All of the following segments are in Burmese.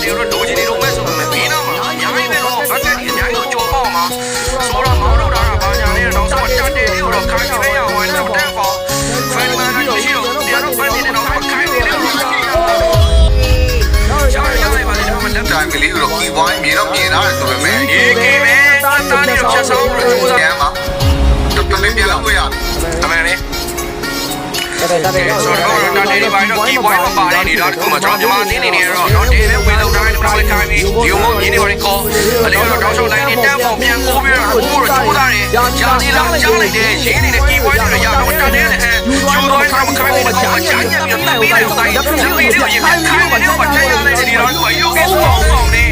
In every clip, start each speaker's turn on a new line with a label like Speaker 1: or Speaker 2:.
Speaker 1: 你说楼级的都快速没没那嘛，伢一边说，反正你伢有交包嘛，说了毛肉的，把伢的老说家里的了，看你们呀，我那不单包，反正那游戏了，别说反正的老看你的了。
Speaker 2: တိုင်းကလေးတို့ကီးပွားမြင်တော့မြင်လာတယ်ဆိုပေမဲ့
Speaker 1: ဒီကိမဲတာနေတော့ချက်ဆောင်လို့ကြိုးစား
Speaker 2: ကျမ်းမှာတော်တော်လေးပြန်လာလို့ရပြီ
Speaker 1: အမှန်လေဆိုတော့တာနေပိုင်းတော့ကီးပွားမပါတယ်နေတာတခုမှကျွန်တော်မြန်မာနေနေတော့တော့တေပဲဝေလုံးတိုင်းတော့ခိုင်းပြီးဒီုံမမြင်နေပါလေကောအလေးတော့တောင်းလျှောက်လိုက်နေတန်းပေါပြန်ကိုပြီးတော့ဘိုးတော့ကြိုးစားတယ်ကြာနေလားကြားလိုက်တယ်ရင်းနေတဲ့ကီးပွားတွေရတော့တာနေတယ်ကျိုးတော့ကျွန်တော်ခိုင်းပြီးတော့ကြာညံ့ပြီးတက်ပြီးတော့တိုင်းလက်ပြီးတော့ရင်ခိုင်းပြီးတော့ပတ်ထိုင်ရတဲ့ဒီတော့သူကရုပ်ကဲဆောင်းပေါနေ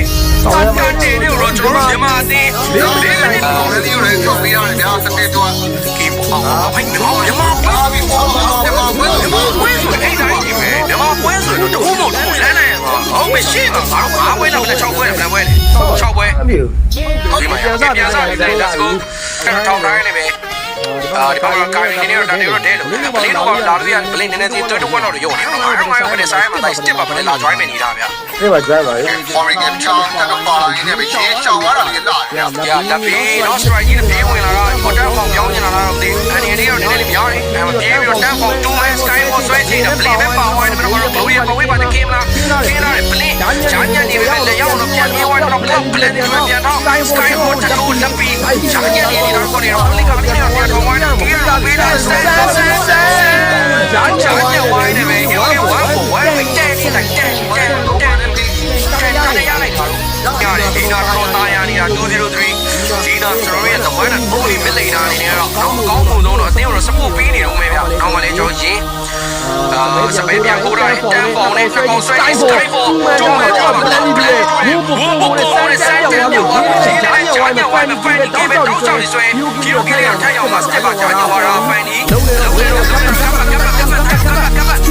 Speaker 1: တာတေတွေတော့ကျွန်တော်မြန်မာနေလေးလေးလေး
Speaker 2: အော်လည်းဒီလိုလေးထုတ်ပြီးရတယ်ဗျာစတဲ့တော့
Speaker 1: ကီးပွားဖိတ်မြန်မာ
Speaker 2: ပါပြီပေါ့မြန်မာဘယ်လို
Speaker 1: ဝင်းဆိုအဲ့တိုင်းကြီးပဲမြန်မာပွဲဆိုတော့တူမို့တူလန်းလန်းဟုတ်မရှိမှာငါတို့၅ပွဲလောက်နဲ့6ပွဲနဲ့6ပွဲ6ပွဲဒီမှာပြန်စားပြန် let's go အဲ့တော့ထောင်းတိုင်းနေပဲဒီကောင်ကကိုင်းနေတော့ဒါနေတော့တဲလို့ပလင်းတော့လာလို့ရပလင်းနည်းနည်းစီတော်တော့တော့ရုံနေတော့ငါတို့ကပဲဆိုင်မှာတိုက် step ပါပဲလာ join မယ်နေတာဗျာ
Speaker 3: 这把 drive 吧，
Speaker 2: Oregon ချောင်းတက်ပါလာရင်းနဲ့ပဲရှင်းရှောင်းသွားတာလေလာဗျာ
Speaker 1: ညာလက်ပြီးတော့ strike ကြီးပြေးဝင်လာတော့ဟိုတန်းပေါင်ပြောင်းနေတာတော့မသိဘူးအနေနဲ့တော့နည်းနည်းလေးများတယ်အဲပြေးပြီးတော့တန်းပေါင်2 man sky ကိုဆွဲချိန်တယ် play ပဲပါဝင်တယ်ဘယ်တော့ glory ပဝေးပါတဲ့ကင်မလားခင်းလာတယ် play ညာညံ့နေပဲလက်ရောက်တော့ပြန်ပြေးသွားတော့ block play တွေပြန်တော့ sky ကိုတက်လို့လက်ပြီးညာညံ့နေတော့ကိုနေတော့ play ကလည်းပြန်တော့ဝိုင်းတော့ပြေးတော့ပြေးတော့ဆန်းညာညံ့ဝိုင်းနေပဲရောရောဝမ်းပေါ်ဝမ်းပြီးတဲ့နေတဲ့တဲ့ရလိုက်ပါတော့ရတယ်ဒီနာတော့တာယာနေတာ203ဒီနာကျွန်တော်ရဲ့ the one and only millionaire အနေနဲ့တော့ကောင်းမှုဆုံးတော့အတင်းတော့ support ပေးနေတော့မယ်ဗျာနောက်မှလည်းကျွန်တော်ရင်စပယ်ပြန်ခိုးတာတန်းပေါင်နဲ့ဖက်ကောင်ဆွဲနေ sky for ကျုံးတော့တော့လက်ပြီးဘူးကိုနဲ့စမ်းတယ်ပြောပါဒီတိုင်းချာညဝိုင်းမဖန်ဒီကေပဲတောက်ချောက်ဆွဲကီလိုကီလေးထိုင်အောင်မှာ step ပါချာညဝါရာဖန်ဒီလုံးဝတော့ကပ်ဘာတော့
Speaker 2: ဒီ